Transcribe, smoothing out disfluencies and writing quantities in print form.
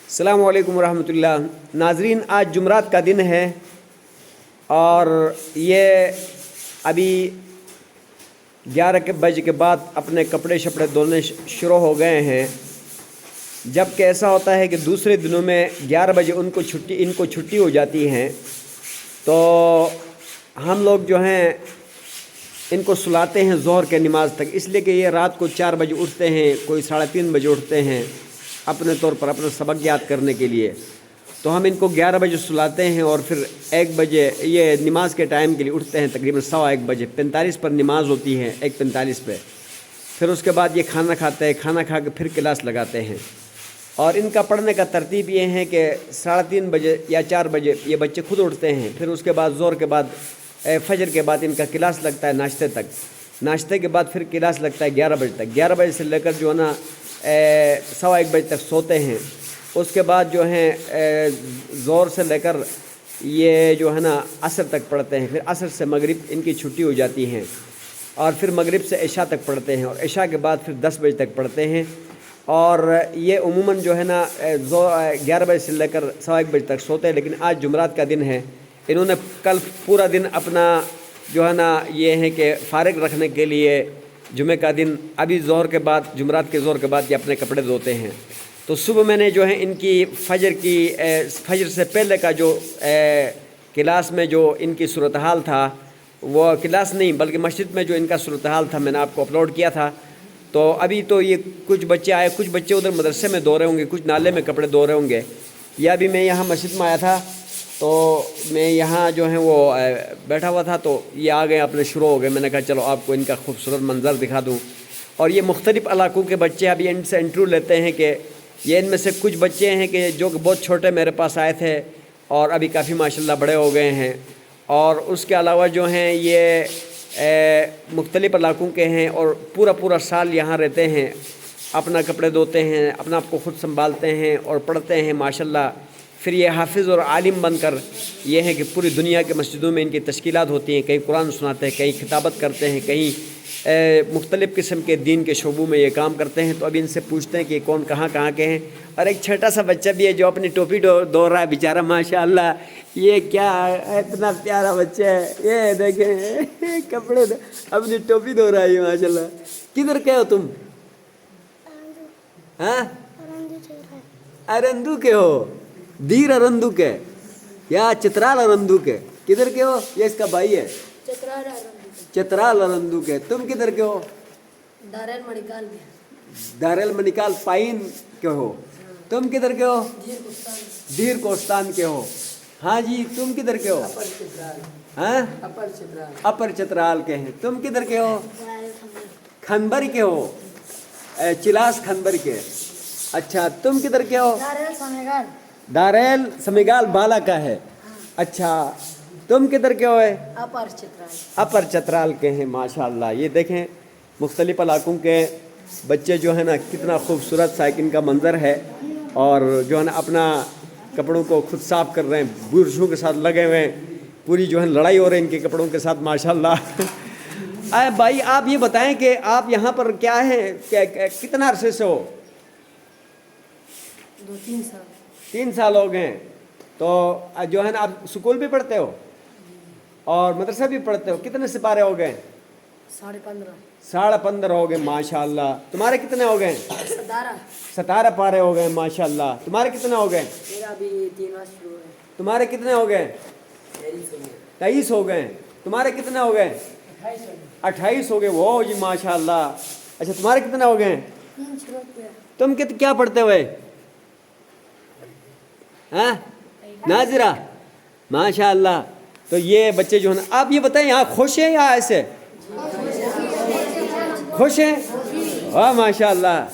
السلام علیکم ورحمۃ اللہ۔ ناظرین، آج جمعرات کا دن ہے اور یہ ابھی 11 بجے کے بعد اپنے کپڑے شپڑے دھونے شروع ہو گئے ہیں، جبکہ ایسا ہوتا ہے کہ دوسرے دنوں میں 11 بجے ان کو چھٹی ہو جاتی ہیں، تو ہم لوگ جو ہیں ان کو سلاتے ہیں ظہر کے نماز تک، اس لیے کہ یہ رات کو 4 بجے اٹھتے ہیں، کوئی 3:30 بجے اٹھتے ہیں اپنے طور پر اپنا سبق یاد کرنے کے لیے، تو ہم ان کو 11 بجے سلاتے ہیں اور پھر 1 بجے یہ نماز کے ٹائم کے لیے اٹھتے ہیں، تقریباً 1:15 بجے 45 پر نماز ہوتی ہے، 1:45 پہ، پھر اس کے بعد یہ کھانا کھاتے ہیں، کھانا کھا کے پھر کلاس لگاتے ہیں۔ اور ان کا پڑھنے کا ترتیب یہ ہے کہ 3:30 بجے یا 4 بجے یہ بچے خود اٹھتے ہیں، پھر اس کے بعد ظہر کے بعد فجر کے بعد ان کا کلاس لگتا ہے ناشتے تک، ناشتے کے بعد پھر کلاس لگتا ہے 11 بجے تک، 11 بجے سے لے کر جو ہے نا 1:15 بجے تک سوتے ہیں۔ اس کے بعد جو ہیں ظہر سے لے کر یہ جو ہے نا عصر تک پڑھتے ہیں، پھر عصر سے مغرب ان کی چھٹی ہو جاتی ہے، اور پھر مغرب سے عشاء تک پڑھتے ہیں، اور عشاء کے بعد پھر 10 بجے تک پڑھتے ہیں، اور یہ عموماً جو ہے نا 11 بجے سے لے کر 1:15 بجے تک سوتے ہیں۔ لیکن آج جمعرات کا دن ہے، انہوں نے کل پورا دن اپنا جو ہے نا یہ ہے کہ فارغ رکھنے کے لیے جمعہ کا دن ابھی ظہر کے بعد، جمعرات کے ظہر کے بعد یہ اپنے کپڑے دھوتے ہیں، تو صبح میں نے جو ہے ان کی فجر سے پہلے کا جو کلاس میں جو ان کی صورتحال تھا، وہ کلاس نہیں بلکہ مسجد میں جو ان کا صورتحال تھا میں نے آپ کو اپلوڈ کیا تھا۔ تو ابھی تو یہ کچھ بچے آئے، کچھ بچے ادھر مدرسے میں دھو رہے ہوں گے، کچھ نالے میں کپڑے دھو رہے ہوں گے، یا ابھی میں یہاں مسجد میں آیا تھا تو میں یہاں جو ہے وہ بیٹھا ہوا تھا، تو یہ آ گئے اپنے شروع ہو گئے، میں نے کہا چلو آپ کو ان کا خوبصورت منظر دکھا دوں۔ اور یہ مختلف علاقوں کے بچے ابھی ان سے انٹرویو لیتے ہیں کہ یہ ان میں سے کچھ بچے ہیں کہ جو کہ بہت چھوٹے میرے پاس آئے تھے اور ابھی کافی ماشاءاللہ بڑے ہو گئے ہیں، اور اس کے علاوہ جو ہیں یہ مختلف علاقوں کے ہیں اور پورا سال یہاں رہتے ہیں، اپنا کپڑے دھوتے ہیں، اپنا آپ کو خود سنبھالتے ہیں اور پڑھتے ہیں ماشاءاللہ۔ پھر یہ حافظ اور عالم بن کر یہ ہے کہ پوری دنیا کے مسجدوں میں ان کی تشکیلات ہوتی ہیں، کہیں قرآن سناتے ہیں، کہیں خطابت کرتے ہیں، کہیں مختلف قسم کے دین کے شعبوں میں یہ کام کرتے ہیں۔ تو ابھی ان سے پوچھتے ہیں کہ کون کہاں کے ہیں، اور ایک چھوٹا سا بچہ بھی ہے جو اپنی ٹوپی دھو رہا ہے بیچارہ، ماشاءاللہ یہ کیا ہے، اتنا پیارا بچہ ہے، یہ دیکھیں کپڑے اپنی ٹوپی دھو رہا ہے ماشاءاللہ۔ کدھر کے ہو تم؟ ہاں ارندو کے ہو، دیر ارندو کے یا چترال ارندو کے، کدھر کے ہو؟ یہ اس کا بھائی ہے، چترال ارندو کے۔ تم کدھر کے ہو؟ دارل منیکال پائن کے ہو۔ تم کدھر کے ہو؟ دیر کوستان کے ہو۔ ہاں جی، تم کدھر کے ہو؟ ہاں اپر چترال کے ہیں۔ تم کدھر کے ہو؟ کھنبر کے ہو، چلاس کھنبر کے۔ اچھا، تم کدھر کے ہو؟ داریل سمیگال بالا کا ہے۔ اچھا، تم کدھر کے ہو؟ اپر چترال کے ہیں ماشاءاللہ۔ یہ دیکھیں مختلف علاقوں کے بچے جو ہے نا کتنا خوبصورت سائیکل کا منظر ہے، اور جو ہے نا اپنا کپڑوں کو خود صاف کر رہے ہیں، برشوں کے ساتھ لگے ہوئے ہیں، پوری جو ہے لڑائی ہو رہی ہے ان کے کپڑوں کے ساتھ ماشاءاللہ۔ بھائی آپ یہ بتائیں کہ آپ یہاں پر کیا ہیں، کتنا عرصے سے ہو؟ 3 سال ہو گئے ہیں۔ تو جو ہے نا آپ سکول بھی پڑھتے ہو اور مدرسہ بھی پڑھتے ہو، کتنے سپارے ہو گئے؟ 15.5 ہو گئے ماشاءاللہ۔ تمہارے کتنے ہو گئے؟ 17 پارے ہو گئے ماشاءاللہ۔ تمہارے کتنے ہو گئے؟ تمہارے کتنے ہو گئے؟ 23 ہو گئے۔ تمہارے کتنے ہو گئے؟ 28 ہو گئے۔ وہ جی ماشاءاللہ۔ اچھا، تمہارے کتنے ہو گئے؟ تم کیا پڑھتے ہوئے؟ ہاں ناظرہ، ماشاءاللہ۔ تو یہ بچے جو ہے نا، آپ یہ بتائیں یہاں خوش ہیں یا ایسے خوش ہیں؟ واہ ماشاءاللہ۔